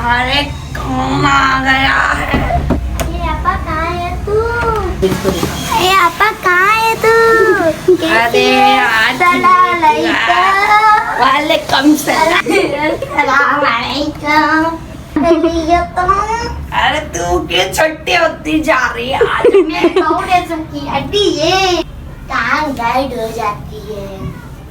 अरे कौन आ गया है? ये आपा कहाँ है तू? ये आपा कहाँ है तू? अरे वालेकुम सलाम। अरे तू क्यों छुट्टी होती जा रही है आज? मैं कौन सबकी हड्डी है, कान गाइड हो जाती है।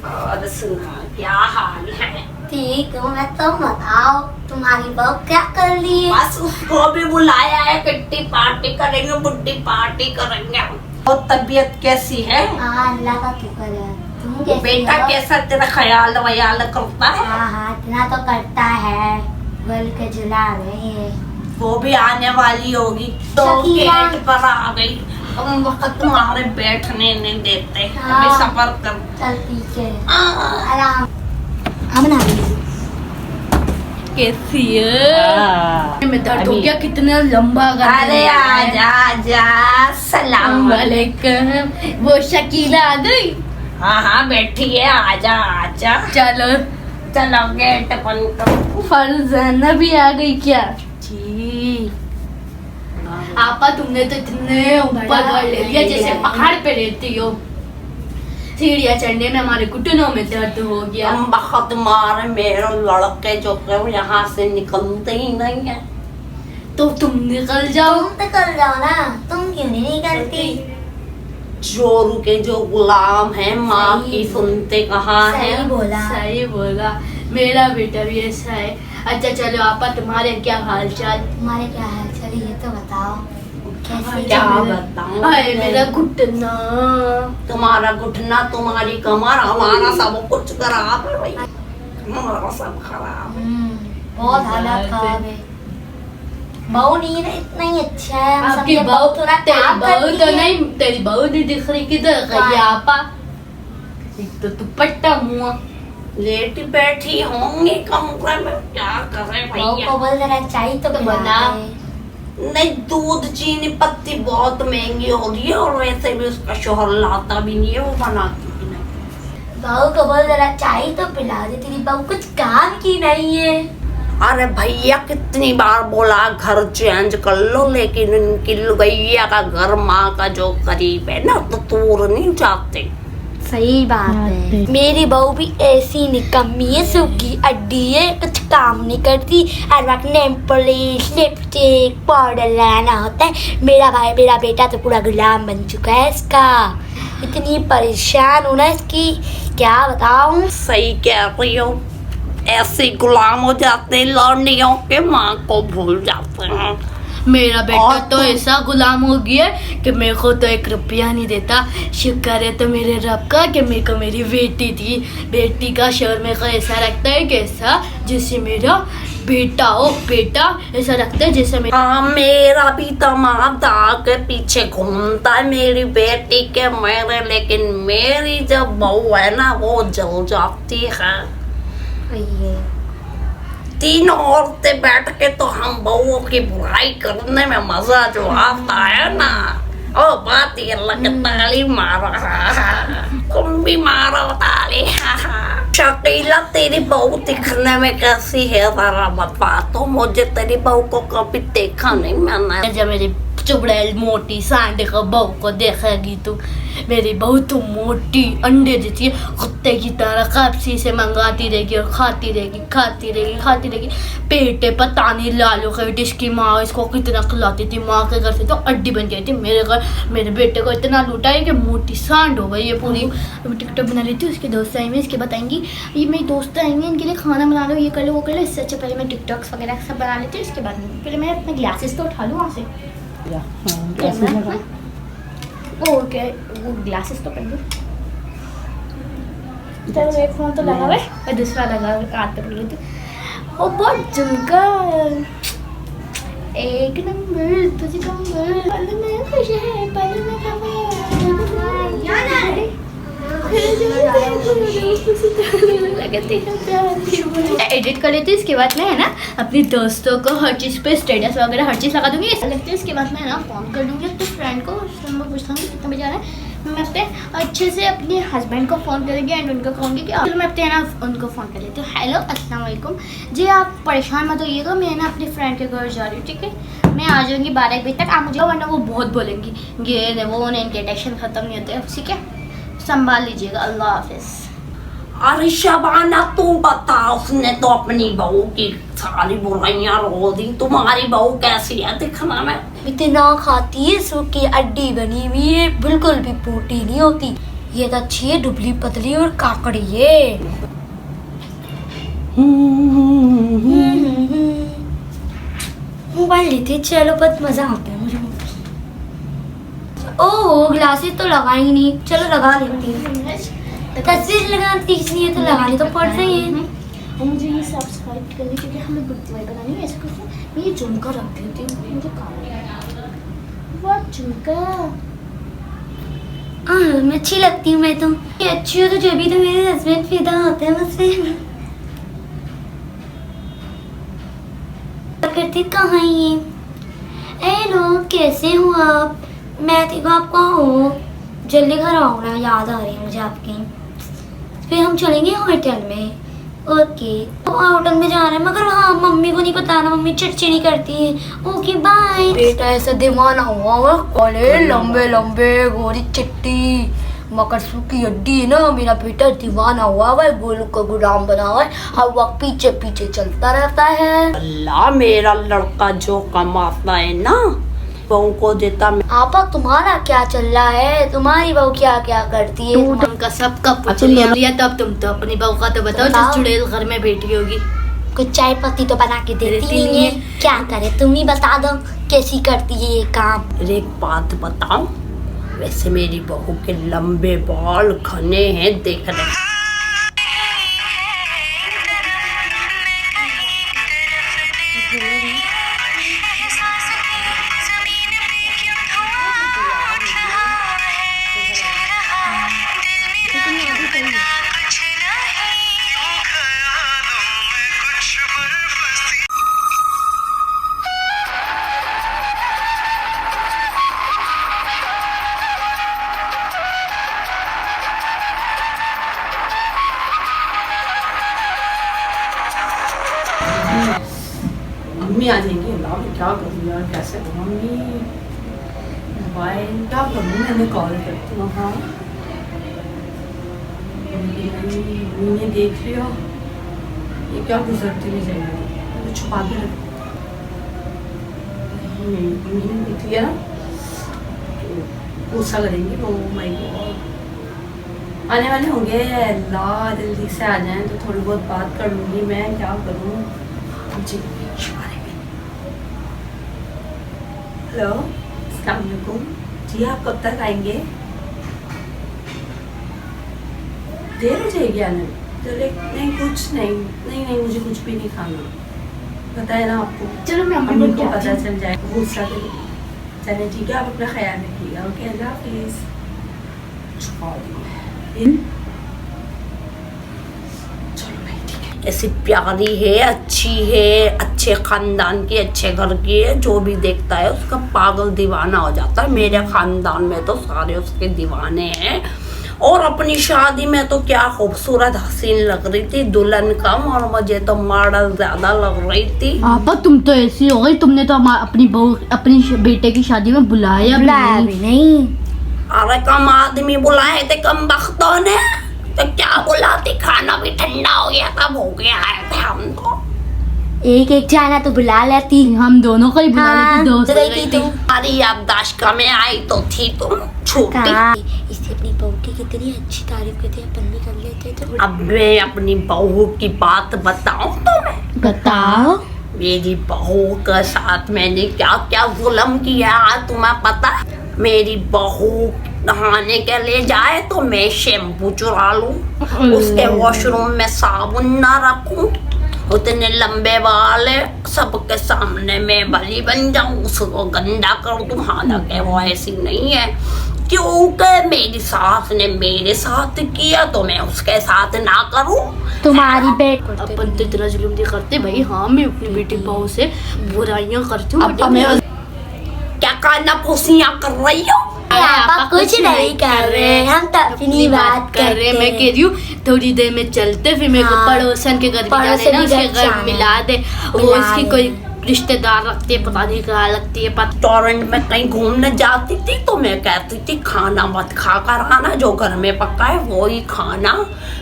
और सुना क्या हाल है? ठीक हूँ मैं, तुम बताओ तुम्हारी बहू क्या कर रही है? बस उसको भी बुलाया है, किट्टी पार्टी करेंगे, बुड्ढी पार्टी करेंगे। और तबीयत कैसी है? हाँ अल्लाह का शुक्र है। तुम कैसी बेटा हो? कैसा तेरा ख्याल वयाल करता है? हाँ इतना तो करता है, बोल के जुला रही है। वो भी आने वाली होगी तो शकीला। गेट पर आ गई। तुम वक्त तुम्हारे बैठने नहीं देते। हाँ। अभी सफर कर। चल ठीक है, हाँ। आराम। हम ना कैसी है? मैं दर्द हो गया, कितना लंबा कर अरे आजा आजा, सलाम वालेकुम। वालेकुम। वो शकीला आ गई? हाँ हाँ बैठी है, आजा आजा। चलो चलो गेट बंद करो। फरजाना भी आ गई क्या? जी आपा, तुमने तो इतने ऊपर कर ले लिया जैसे पहाड़ पे रहती हो। सीढ़ियाँ चढ़ने में हमारे घुटनों में दर्द हो गया। हम बहुत मारे, मेरे लड़के जो है यहाँ से निकलते ही नहीं है। तो तुम निकल जाओ। तुम तो कर जाओ ना, तुम क्यों नहीं निकलती? जोरू के जो गुलाम है, माँ सही। की सुनते कहाँ है? सही बोला। सही बोला, मेरा बेटा भी ऐसा है। अच्छा चलो आपा, तुम्हारे क्या हाल चाल? तुम्हारे क्या हाल चाल है ये तो बताओ, कैसे क्या चल रही? बताऊं? हाय मेरा घुटना। तुम्हारा घुटना, तुम्हारी कमर, हमारा सब कुछ खराब है भाई। हमारा सब खराब है। बहुत हालत खराब है। बहू नहीं है, इतना ही अच्छा है। हम आपकी समझे बहू थोड़ा तेरी काम बहू करती तो है। नहीं, तेरी बहू नहीं दिख रही, किधर गई कहाँ? आपा? एक तो दुपट्टा मुआ। लेटी बैठी होंगी कमरे में, क्या करे बहू भैया? को बोल देना चाहिए तो तो बना बना। नहीं, दूध चीनी पत्ती बहुत महंगी हो रही है, और वैसे भी उसका शोहर लाता भी नहीं है, वो बनाती भी नहीं। बहू को बोल देना चाहिए तो पिला दे, तेरी बहू कुछ काम की नहीं है। अरे भैया कितनी बार बोला घर चेंज कर लो, लेकिन इनकी भैया का घर माँ का जो करीब है ना, तो दूर नहीं जाते। सही बात है। मेरी बहू भी ऐसी निकम्मी है, सूखी अड्डी है, कुछ काम नहीं करती। हर वक्त नेल पॉलिश, लिपस्टिक, पाउडर लगाना होता है। मेरा बेटा तो पूरा गुलाम बन चुका है इसका। इतनी परेशान हूँ ना इसकी, क्या बताऊँ। सही कह रही हो, ऐसे गुलाम हो जाते हैं, लौंडियों के माँ को भूल जाते हैं। मेरा बेटा और तो तुम- ऐसा गुलाम हो गया है कि मेरे को तो 1 रुपया नहीं देता। शुक्र है तो मेरे रब का कि मेरे को मेरी बेटी थी। बेटी का शोर मेरे को ऐसा रखता है कि ऐसा जैसे मेरा बेटा हो। बेटा ऐसा रखता है जैसे मेरा। हाँ, मेरा भी दामाद आके पीछे घूमता है मेरी बेटी के मेरे, लेकिन मेरी जब बहू है ना, वो जल जाती है। ये 3 औरतें बैठ के तो हम बहुओं की बुराई करने में मजा जो आता है ना, ओ बात ये लगे ताली मारो, तुम भी मारो ताली। शकीला, तेरी बहू दिखने में कैसी है जरा बता तो मुझे। तेरी बहू को कभी देखा नहीं मैंने। जब मेरी चुड़ैल मोटी सांडे को बहू को देखेगी तो मेरी बहू तो मोटी अंडे देती है, कुत्ते की तरह कब्जी से मंगाती रहेगी और खाती रहेगी। पेटे पता नहीं लालू खेट इसकी माँ इसको कितना खिलाती थी। माँ के घर से तो अड्डी बन गई थी, मेरे घर मेरे बेटे को इतना लूटा है कि मोटी सांड हो गई ये पूरी। अभी टिकटॉक बना रही थी, उसके दोस्त आएंगे, इसके बताएंगी ये मेरी दोस्त आएंगे, इनके लिए खाना बना लो, ये कर लो वो कर लो। इससे अच्छा पहले मैं टिकटॉक्स वगैरह सब बना लेती हूँ, इसके बाद पहले मैं अपने ग्लासेस तो उठा लूँ वहाँ से। ओके, वो ग्लासेस तो पहन लो। चलो एक फोन तो लगा हुआ है और दूसरा लगा हाथ पे पकड़ लेती हूँ। ओ बहुत झुमका, एक नंबर तुझे कंबर, पल में खुश है पल में एडिट कर लेती हूँ। इसके बाद मैं है ना अपनी दोस्तों को हर चीज़ पे स्टेटस वगैरह हर चीज़ लगा दूंगी। लगती है इसके बाद मैं ना फोन कर लूँगी अपने फ्रेंड को, उससे मैं पूछता हूँ कितना बजे आ रहा है। मैं अपने अच्छे से अपने हस्बैंड को फ़ोन करेंगे एंड उनको कहूँगी कि चलो मैं अपने ना उनको फ़ोन कर लेती हूँ। हेलो अस्सलाम वालेकुम जी, आप परेशान मत होइएगा, मैं ना अपने फ्रेंड के घर जा रही हूँ, ठीक है। मैं आ जाऊँगी 12 बजे तक, आप मुझे, वरना वो बहुत बोलेंगी ये वो इनके टेंशन ख़त्म नहीं होते, ठीक है। संभाल लीजिएगा, अल्लाह हाफिज़। अरे शबाना तू बता, उसने तो अपनी बहू की सारी बुराइयां रो दी। तुम्हारी बहू कैसी है दिखना में? इतना खाती है, सूखी अड्डी बनी हुई है, बिल्कुल भी पोटी नहीं होती। ये तो अच्छी है, दुबली पतली और काकड़ी है। मोबाइल लेते चलो, बहुत मजा आता है मुझे। ओह ग्लासेस तो लगा ही नहीं, चलो लगा लेती हूँ। तस्वीर लगाती इसलिए तो लगानी तो पड़ रही है। और मुझे ये सब्सक्राइब करनी, क्योंकि हमें बुटवाई बनानी है। ऐसे करके मैं ये झुमका रख देती हूँ, मुझे काम है। वाह झुमका, हाँ मैं अच्छी लगती हूँ। मैं तो ये अच्छी हो तो जब भी तो मेरे हस्बैंड फिदा होते हैं मुझसे। करती कहाँ ये? हेलो कैसे हो आप? मैं देखो आप कहाँ हो? जल्दी घर आओ ना, याद आ रही है मुझे आपकी। फिर हम चलेंगे होटल में। ओके तो होटल में जा रहे हैं, मगर हाँ मम्मी को नहीं बताना, मम्मी चिड़चिड़ी करती है। Okay bye. बेटा ऐसा दीवाना हुआ है, काले लंबे लंबे गोरी चिट्टी मकर सूखी हड्डी है ना, मेरा बेटा दीवाना हुआ है, गोलू का गुलाम बना हुआ है, हर वक्त पीछे पीछे चलता रहता है। अल्लाह, मेरा लड़का जो कमाता है ना बहू को देता। आपा तुम्हारा क्या चल रहा है? तुम्हारी बहू क्या क्या करती है? उनका सबका पूछ लिया, तब तुम तो अपनी बहू का तो बताओ, जिस चुड़ैल घर में बैठी होगी। कुछ चाय पत्ती तो बना के देती नहीं है, क्या करे? तुम ही बता दो कैसी करती है ये काम। एक बात बताऊं, वैसे मेरी बहू के लंबे बाल घने हैं, देख रहे। मम्मी आ जाएंगी। अल्लाह मैं क्या करूँ यार, कैसे करूँ मम्मी? मोबाइल क्या करूँ, मैंने कॉल करती हूँ। हाँ मम्मी ने देख लिया, ये क्या गुजरती हुई जाएगी, तो छुपा के रख। मम्मी ने देख लिया ना, गुस्सा करेंगी वो। माय गॉड, आने वाले होंगे। अल्लाह जल्दी से आ जाएं तो थोड़ी बहुत बात कर लूँगी मैं, क्या करूँ जी। हेलो अस्सलाम वालेकुम जी, आप कब तक आएंगे? देर हो जाएगी आने में? चले नहीं, कुछ नहीं नहीं नहीं, मुझे कुछ भी नहीं खाना, पता है ना आपको। चलो मैं अम्मी को पता चल जाएगा, गुस्सा करेगी। चले ठीक है, आप अपना ख्याल रखिएगा। ओके अल्लाह हाफिज़। ऐसी प्यारी है, अच्छी है, अच्छे खानदान की, अच्छे घर की है, जो भी देखता है उसका पागल दीवाना हो जाता है। मेरे खानदान में तो सारे उसके दीवाने हैं। और अपनी शादी में तो क्या खूबसूरत हसीन लग रही थी, दुल्हन कम और मुझे तो मॉडल ज्यादा लग रही थी। आपा तुम तो ऐसी हो गई, तुमने तो अपनी बहू अपनी बेटे की शादी में बुलाया भी नहीं। अरे कम आदमी बुलाए थे कम बख्तों ने, तो क्या बुलाती, खाना भी ठंडा हो गया था, भूखे आए थे हम तो। एक एक जाना तो बुला लेती, हम दोनों को ही बुला हाँ, लेती, दोस्त तो गई थी तुम। हमारी याददाश्त में आई तो थी तुम छोटी। इससे अपनी बहू की कितनी अच्छी तारीफ करती है, अपन भी कर लेते थे। अब मैं अपनी बहू की बात बताऊं तुम्हें? बताओ। मेरी बहू के साथ मैंने क्या क्या जुल्म किया आज तुम्हें पता? मेरी बहू नहाने के लिए जाए तो मैं शैम्पू चुरा लूं, उसके वॉशरूम में साबुन ना रखूं, उतने लंबे बाल है, सबके सामने मैं बली बन जाऊं, उसको गंदा कर दूं। हालांकि वो ऐसी नहीं है, क्योंकि मेरी सास ने मेरे साथ किया तो मैं उसके साथ ना करूं। तुम्हारी बेट अपन तो इतना जुल्म नहीं करते भाई। हाँ मैं अपनी बेटी बहू से बुराइयां करती हूँ। क्या काना फुसियां कर रही हो? आपा कुछ नहीं कर रहे, हम तो अपनी बात कर रहे। मैं कह रही हूँ थोड़ी देर में चलते, फिर मेरे को हाँ, पड़ोसन के घर भी जाना है पड़ोसन ना, के उसके घर घर जाना मिला है। दे। वो मिला इसकी दे। कोई रिश्तेदार रखती है, पता नहीं कहाँ लगती है। रेस्टोरेंट में कहीं घूमने जाती थी तो मैं कहती थी खाना मत खा कर आना, जो घर में पका है वो ही खाना।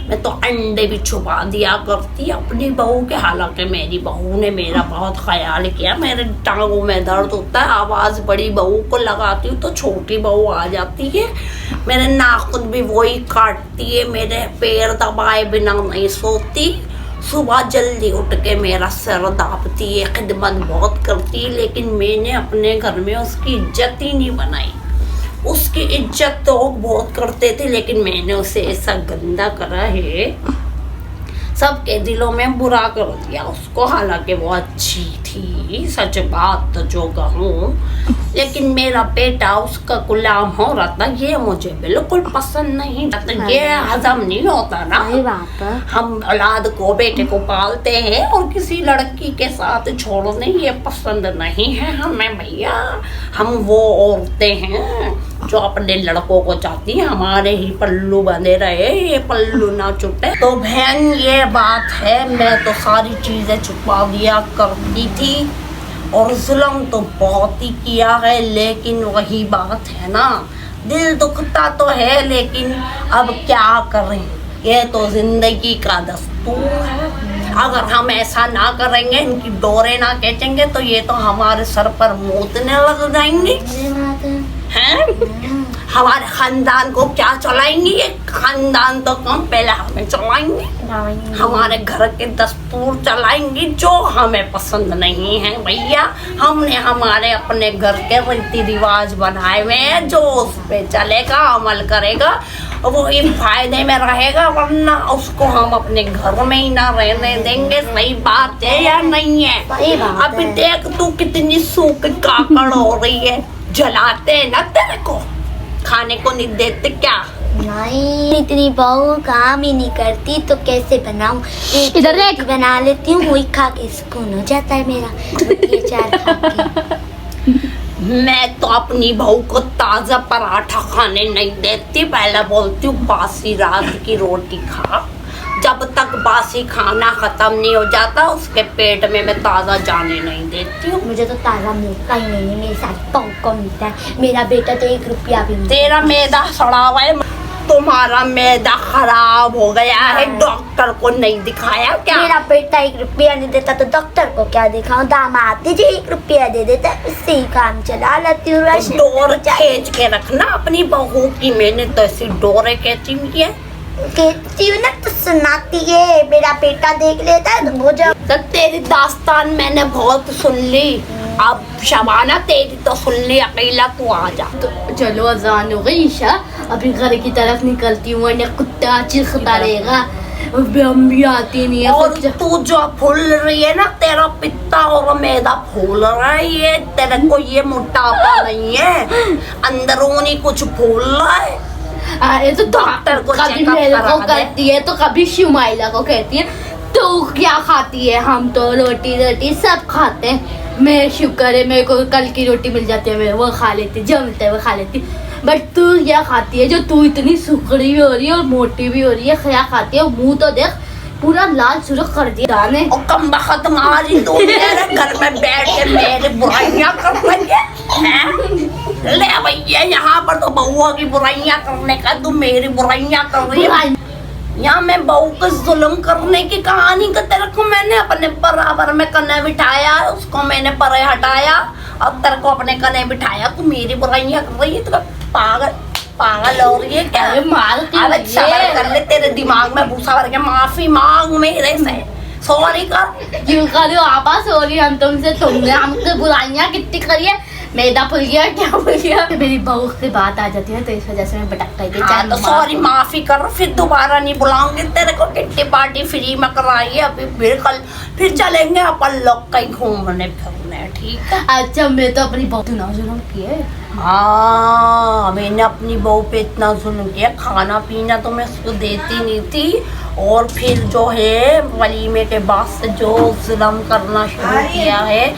मैं तो अंडे भी छुपा दिया करती अपनी बहू के। हालांकि मेरी बहू ने मेरा बहुत ख्याल किया। मेरे टांगों में दर्द होता है, आवाज़ बड़ी बहू को लगाती हूँ तो छोटी बहू आ जाती है। मेरे नाखून भी वही काटती है, मेरे पैर दबाए बिना नहीं सोती। सुबह जल्दी उठ के मेरा सर दापती है, खिदमत बहुत करती है, लेकिन मैंने अपने घर में उसकी इज्जत ही नहीं बनाई। उसकी इज्जत तो बहुत करते थे, लेकिन मैंने उसे ऐसा गंदा करा है, सबके दिलों में बुरा कर दिया उसको। हालांकि वो अच्छी थी, सच बात तो जो कहूँ, लेकिन मेरा बेटा उसका गुलाम हो रहा था, ये मुझे बिल्कुल पसंद नहीं था। ये हजम नहीं होता ना। सही बात है। हम औलाद को, बेटे को पालते हैं और किसी लड़की के साथ छोड़ने ये पसंद नहीं है हमें भैया। हम वो औरतें हैं जो अपने लड़कों को चाहती हैं हमारे ही पल्लू बंधे रहे, ये पल्लू ना छूटे। तो बहन ये बात है, मैं तो सारी चीजें छुपा दिया करती थी और जुल्म तो बहुत ही किया है, लेकिन वही बात है ना, दिल दुखता तो है, लेकिन अब क्या करें, ये तो जिंदगी का दस्तूर है। अगर हम ऐसा ना करेंगे, इनकी डोरे ना खींचेंगे, तो ये तो हमारे सर पर मूतने लग जाएंगे हैं। हमारे खानदान को क्या चलाएंगे? ये खानदान तो कम, पहले हमें चलाएंगे, हमारे घर के दस्तूर चलाएंगी जो हमें पसंद नहीं है भैया। हमने हमारे अपने घर के रीति रिवाज बनाए हुए हैं, जो उस पे चलेगा, अमल करेगा, वो इन फायदे में रहेगा, वरना उसको हम अपने घर में ही ना रहने देंगे। सही बात है या नहीं है? सही बात अभी है। देख तू कितनी सूखी काकड़ हो रही है, जलाते हैं ना तेरे को, खाने को नहीं देते क्या? नहीं, इतनी बहू काम ही नहीं करती तो कैसे बनाऊं? इधर देख। बना लेती हूँ, वही खा के सुकून हो जाता है मेरा। ये चार खा के। मैं तो अपनी बहू को ताजा पराठा खाने नहीं देती, पहले बोलती हूँ बासी रात की रोटी खा। जब तक बासी खाना खत्म नहीं हो जाता, उसके पेट में मैं ताजा जाने नहीं देती हूँ। मुझे तो ताजा मिलता ही नहीं है, मेरे साथ पौको मिलता है। मेरा बेटा तो 1 रुपया भी नहीं। तेरा मैदा सड़ा हुआ है, तुम्हारा मैदा खराब हो गया है, डॉक्टर को नहीं दिखाया क्या? मेरा बेटा 1 रुपया नहीं देता तो डॉक्टर को क्या दिखाऊं? दामाद दीजिए 1 रुपया दे देता, इससे ही काम चला लेती हूँ। डोर खींच के रखना अपनी बहू की, मैंने तो ऐसी डोरे खींची हुई है। कहती हूँ ना तो सुनाती है, मेरा बेटा देख लेता है तो हो जाओ। तो तेरी दास्तान मैंने बहुत सुन ली, अब शबाना तेरी तो सुन ली, अकेला तू आ जा। तो चलो अजान हो गई ईशा, अभी घर की तरफ निकलती हूँ, वरना कुत्ता चीखता रहेगा, हम भी आती नहीं है। और तू जो फूल रही है ना, तेरा पित्ता और मैदा फूल रहा है, ये तेरे को ये मोटापा नहीं है, अंदरूनी कुछ फूल रहा है। अरे तो डॉक्टर को कभी चेकअप मेरे को करा दे। करती है तो कभी शिमाइला को कहती है। तो क्या खाती है? हम तो रोटी रोटी सब खाते हैं। मैं शुक्र है मेरे को कल की रोटी मिल जाती है, मैं वो खा लेती, जो मिलता है वो खा लेती। बट तू क्या खाती है जो तू इतनी सुखड़ी भी हो रही है और मोटी भी हो रही है? क्या खाती है? मुंह तो देख, पूरा लाल सुर्ख कर दिया दाने। और कम बखत मारी तू मेरे घर में बैठ के मेरी बुराइयां कर रही है। ले भैया, यहाँ पर तो बहुओं की बुराइयां करने का, तू मेरी बुराइयां कर रही है। यहाँ मैं बहू को जुल्म करने की कहानी का तेरे को मैंने अपने बराबर में कने बिठाया, उसको मैंने परे हटाया, अब तेरे को अपने कने बिठाया, तू मेरी बुराइयां कर रही है। तो पागल हो रही है क्या? मार अबे सबर कर ले, तेरे दिमाग में भूसा भर के माफी मांग मेरे से, सॉरी कर। क्यों करो आपा सॉरी? हम तुमसे, तुमने हमसे बुराइयां कितनी करी है। मैदा फुल गया, क्या फुल गया? मेरी बहू से बात आ जाती है तो इस वजह से मैं भटक गई थी। हाँ, तो सॉरी, माफी कर, फिर दोबारा नहीं बुलाऊंगी तेरे को। किट्टी पार्टी फ्री में कराई है अभी, फिर चलेंगे अपन लोग कहीं घूमने फिरने, ठीक है? अच्छा, मैं तो अपनी बहू ना जुल्म किए। हाँ, मैंने अपनी बहू पे इतना जुल्म किया, खाना पीना तो मैं उसको देती नहीं थी, और फिर जो है वलीमे के बाद से जो जुल्म करना शुरू किया है,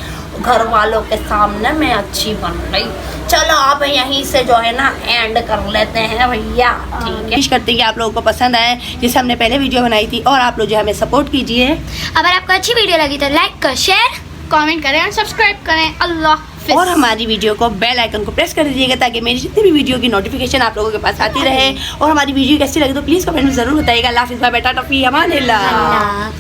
घर वालों के सामने मैं अच्छी बन गई। चलो अब यहीं से जो है ना एंड कर लेते हैं भैया, ठीक है। कोशिश करते हैं कि आप लोगों को पसंद आए, जैसे हमने पहले वीडियो बनाई थी, और आप लोग जो हमें सपोर्ट कीजिए। अगर आपको अच्छी वीडियो लगी तो लाइक कर, शेयर, कमेंट करें और सब्सक्राइब करें। अल्लाह हाफिज़। और हमारी वीडियो को बेल आइकन को प्रेस कर दीजिएगा ताकि मेरी जितनी भी वीडियो की नोटिफिकेशन आप लोगों के पास आती रहे। और हमारी वीडियो कैसी लगी तो प्लीज़ कमेंट में ज़रूर बताइएगा। अल्लाह हाफिज़, बाय बाय, टाटा, फी अमान अल्लाह। अल्लाह।